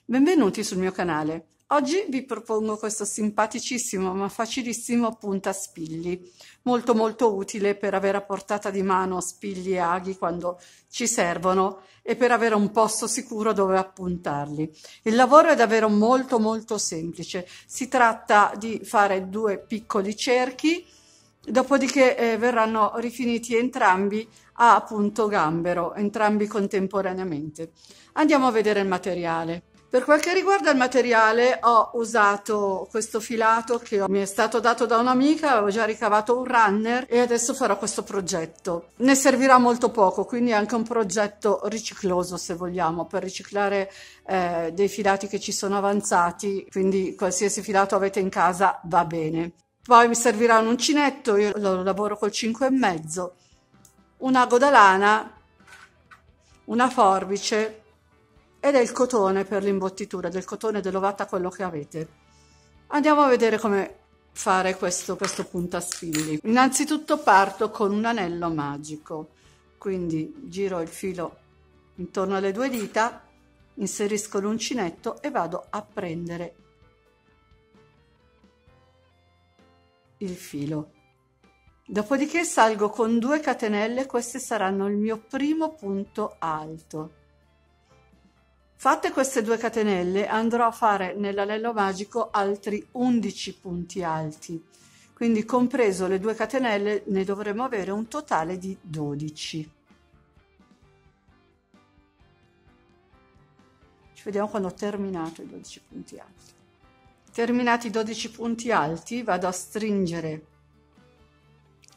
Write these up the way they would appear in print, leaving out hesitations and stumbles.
Benvenuti sul mio canale. Oggi vi propongo questo simpaticissimo ma facilissimo puntaspigli, molto utile per avere a portata di mano spigli e aghi quando ci servono e per avere un posto sicuro dove appuntarli. Il lavoro è davvero molto semplice. Si tratta di fare due piccoli cerchi, dopodiché verranno rifiniti entrambi a punto gambero, entrambi contemporaneamente. Andiamo a vedere il materiale. Per quel che riguarda il materiale ho usato questo filato che mi è stato dato da un'amica, avevo già ricavato un runner e adesso farò questo progetto. Ne servirà molto poco, quindi è anche un progetto ricicloso se vogliamo, per riciclare dei filati che ci sono avanzati, quindi qualsiasi filato avete in casa va bene. Poi mi servirà un uncinetto, io lo lavoro col 5,5, un ago da lana, una forbice ed è il cotone per l'imbottitura, del cotone dell'ovata, quello che avete. Andiamo a vedere come fare questo puntaspilli. Innanzitutto parto con un anello magico, quindi giro il filo intorno alle due dita, inserisco l'uncinetto e vado a prendere il filo. Dopodiché salgo con 2 catenelle, queste saranno il mio primo punto alto. Fatte queste 2 catenelle andrò a fare nell'anello magico altri 11 punti alti, quindi compreso le 2 catenelle ne dovremo avere un totale di 12. Ci vediamo quando ho terminato i 12 punti alti. Terminati i 12 punti alti vado a stringere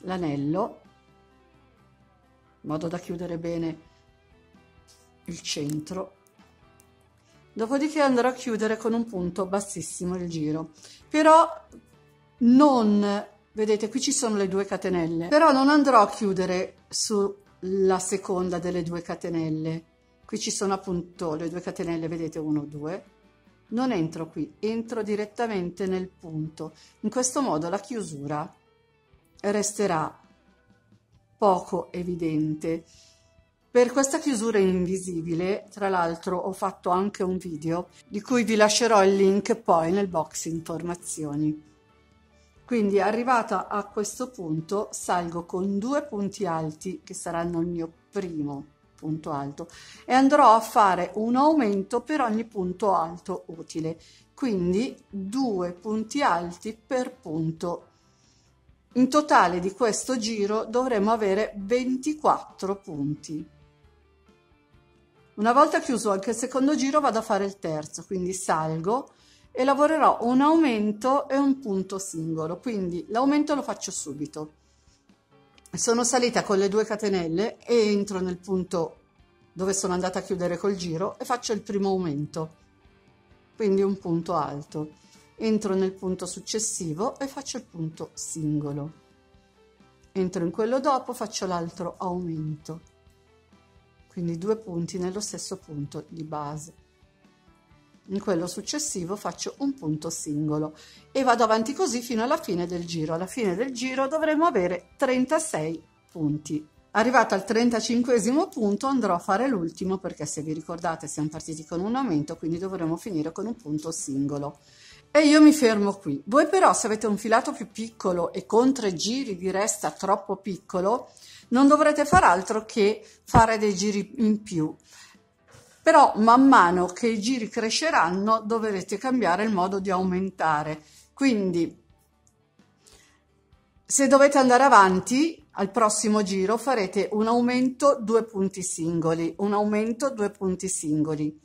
l'anello in modo da chiudere bene il centro. Dopodiché andrò a chiudere con un punto bassissimo il giro, però non, vedete qui ci sono le 2 catenelle, però non andrò a chiudere sulla seconda delle 2 catenelle, qui ci sono appunto le 2 catenelle, vedete 1, 2, non entro qui, entro direttamente nel punto, in questo modo la chiusura resterà poco evidente. Per questa chiusura invisibile, tra l'altro, ho fatto anche un video di cui vi lascerò il link poi nel box informazioni. Quindi arrivata a questo punto salgo con 2 punti alti che saranno il mio primo punto alto e andrò a fare un aumento per ogni punto alto utile, quindi 2 punti alti per punto. In totale di questo giro dovremo avere 24 punti. Una volta chiuso anche il secondo giro vado a fare il terzo, quindi salgo e lavorerò un aumento e un punto singolo, quindi l'aumento lo faccio subito. Sono salita con le 2 catenelle e entro nel punto dove sono andata a chiudere col giro e faccio il primo aumento, quindi un punto alto. Entro nel punto successivo e faccio il punto singolo. Entro in quello dopo, faccio l'altro aumento. Quindi 2 punti nello stesso punto di base. In quello successivo faccio un punto singolo e vado avanti così fino alla fine del giro. Alla fine del giro dovremo avere 36 punti. Arrivato al 35esimo punto andrò a fare l'ultimo, perché se vi ricordate siamo partiti con un aumento, quindi dovremo finire con un punto singolo. E io mi fermo qui. Voi però, se avete un filato più piccolo e con 3 giri vi resta troppo piccolo, non dovrete far altro che fare dei giri in più. Però man mano che i giri cresceranno dovrete cambiare il modo di aumentare. Quindi se dovete andare avanti al prossimo giro farete un aumento 2 punti singoli, un aumento 2 punti singoli.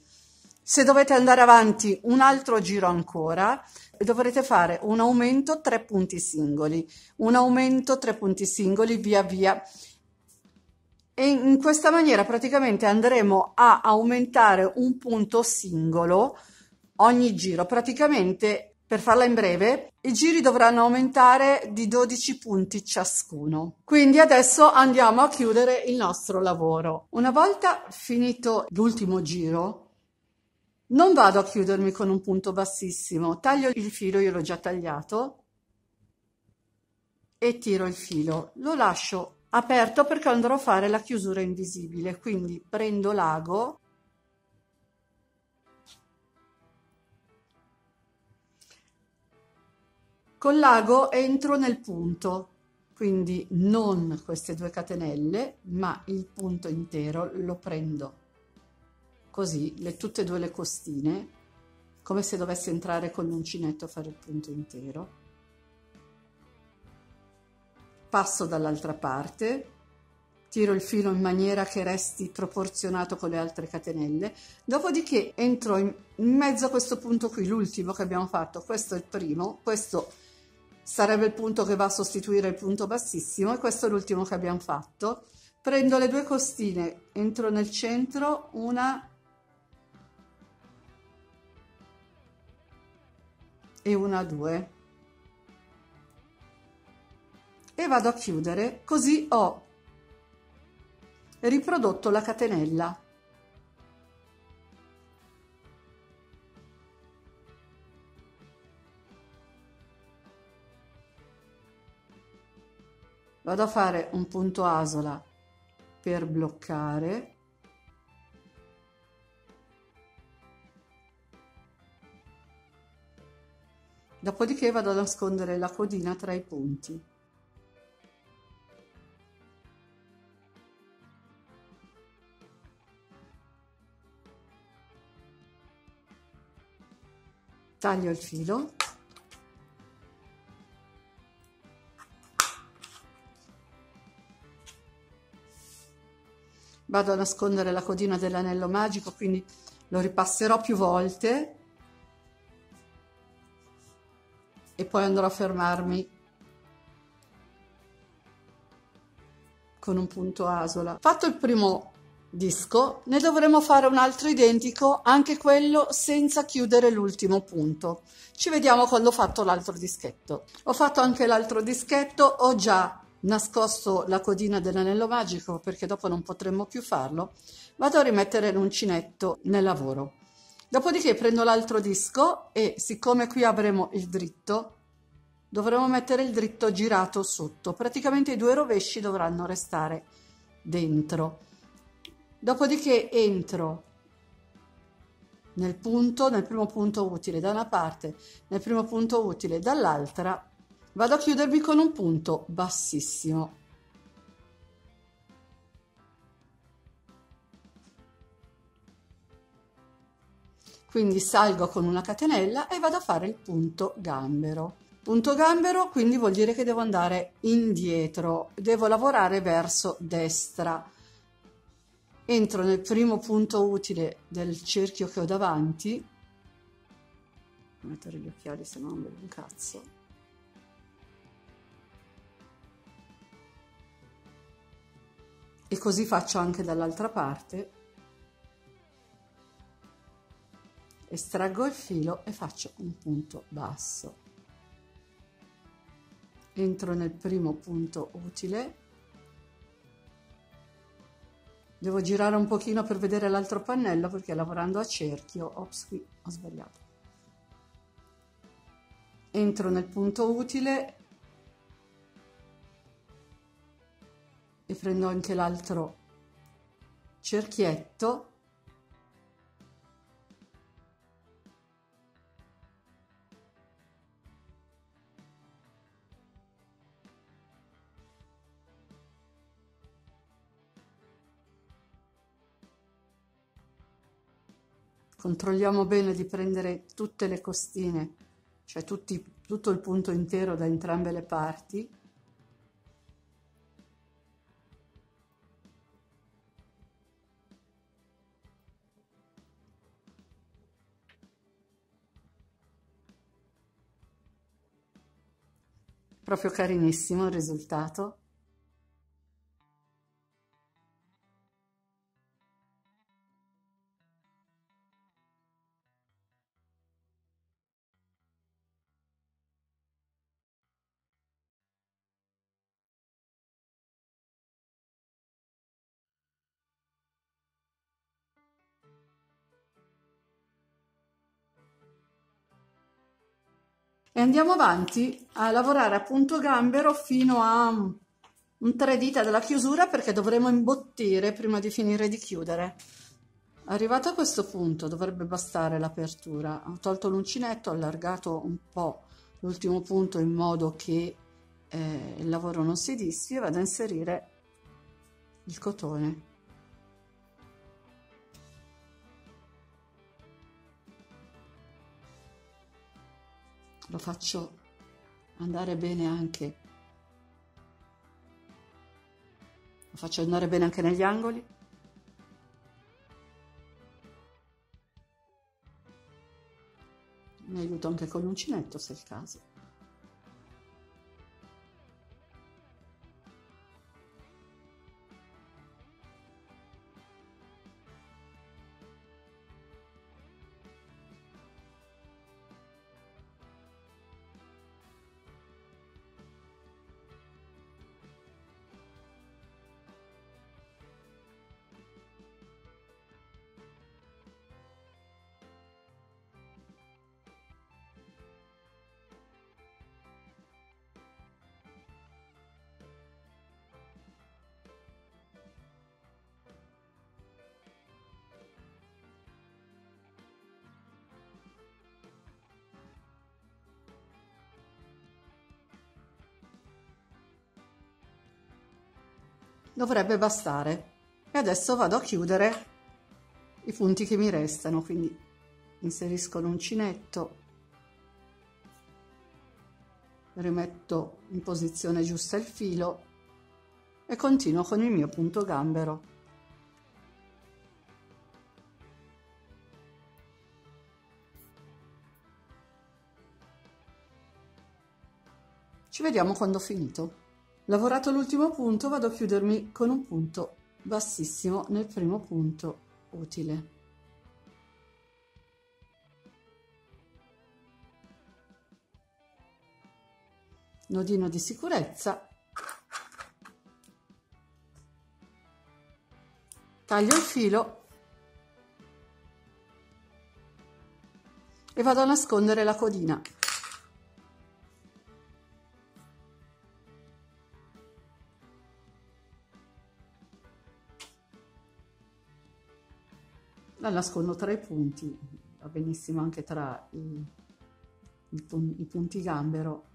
Se dovete andare avanti un altro giro ancora, dovrete fare un aumento 3 punti singoli, un aumento 3 punti singoli via via. E in questa maniera praticamente andremo a aumentare un punto singolo ogni giro. Praticamente, per farla in breve, i giri dovranno aumentare di 12 punti ciascuno. Quindi adesso andiamo a chiudere il nostro lavoro. Una volta finito l'ultimo giro, non vado a chiudermi con un punto bassissimo, taglio il filo, io l'ho già tagliato, e tiro il filo, lo lascio aperto perché andrò a fare la chiusura invisibile, quindi prendo l'ago Con l'ago entro nel punto, quindi non queste 2 catenelle, ma il punto intero lo prendo così, tutte e 2 le costine, come se dovessi entrare con l'uncinetto a fare il punto intero. Passo dall'altra parte, tiro il filo in maniera che resti proporzionato con le altre catenelle, dopodiché entro in mezzo a questo punto qui, l'ultimo che abbiamo fatto. Questo è il primo, questo sarebbe il punto che va a sostituire il punto bassissimo, e questo è l'ultimo che abbiamo fatto. Prendo le 2 costine, entro nel centro, una e una, 2, e vado a chiudere, così ho riprodotto la catenella. Vado a fare un punto asola per bloccare, dopodiché vado a nascondere la codina tra i punti. Taglio il filo, vado a nascondere la codina dell'anello magico, quindi lo ripasserò più volte e poi andrò a fermarmi con un punto asola. Fatto il primo disco, ne dovremo fare un altro identico, anche quello senza chiudere l'ultimo punto. Ci vediamo quando ho fatto l'altro dischetto. Ho fatto anche l'altro dischetto, ho già nascosto la codina dell'anello magico perché dopo non potremmo più farlo. Vado a rimettere l'uncinetto nel lavoro. Dopodiché prendo l'altro disco e, siccome qui avremo il dritto, dovremo mettere il dritto girato sotto. Praticamente i 2 rovesci dovranno restare dentro. Dopodiché entro nel primo punto utile da una parte, nel primo punto utile dall'altra, vado a chiudermi con un punto bassissimo. Quindi salgo con una catenella e vado a fare il punto gambero. Punto gambero quindi vuol dire che devo andare indietro, devo lavorare verso destra. Entro nel primo punto utile del cerchio che ho davanti, devo mettere gli occhiali se no non vedo un cazzo, e così faccio anche dall'altra parte. Estraggo il filo e faccio un punto basso. Entro nel primo punto utile, devo girare un pochino per vedere l'altro pannello perché lavorando a cerchio, ops, qui ho sbagliato. Entro nel punto utile e prendo anche l'altro cerchietto controlliamo bene di prendere tutte le costine, cioè tutto il punto intero da entrambe le parti. Proprio carinissimo il risultato. E andiamo avanti a lavorare a punto gambero fino a un 3 dita dalla chiusura, perché dovremo imbottire prima di finire di chiudere. Arrivato a questo punto dovrebbe bastare l'apertura. Ho tolto l'uncinetto, ho allargato un po' l'ultimo punto in modo che il lavoro non si disfi e vado a inserire il cotone. Lo faccio andare bene anche, lo faccio andare bene anche negli angoli. Mi aiuto anche con l'uncinetto se è il caso. Dovrebbe bastare. E adesso vado a chiudere i punti che mi restano, quindi inserisco l'uncinetto, rimetto in posizione giusta il filo e continuo con il mio punto gambero. Ci vediamo quando ho finito. Lavorato l'ultimo punto, vado a chiudermi con un punto bassissimo nel primo punto utile. Nodino di sicurezza. Taglio il filo e vado a nascondere la codina. La nascondo tra i punti, va benissimo anche tra i punti gambero.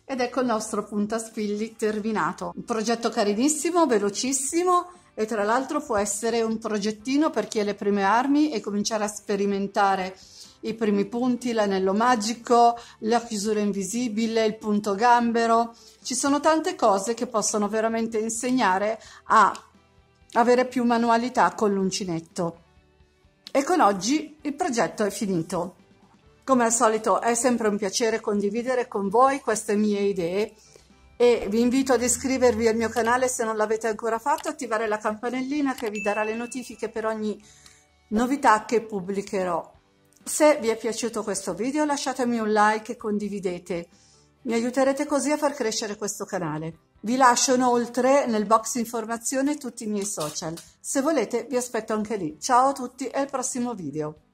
Ed ecco il nostro puntaspilli terminato. Un progetto carinissimo, velocissimo e tra l'altro può essere un progettino per chi ha le prime armi e cominciare a sperimentare i primi punti, l'anello magico, la chiusura invisibile, il punto gambero. Ci sono tante cose che possono veramente insegnare a avere più manualità con l'uncinetto. E con oggi il progetto è finito. Come al solito è sempre un piacere condividere con voi queste mie idee e vi invito ad iscrivervi al mio canale se non l'avete ancora fatto, attivare la campanellina che vi darà le notifiche per ogni novità che pubblicherò. Se vi è piaciuto questo video lasciatemi un like e condividete, mi aiuterete così a far crescere questo canale. Vi lascio inoltre nel box informazione tutti i miei social, se volete vi aspetto anche lì. Ciao a tutti e al prossimo video.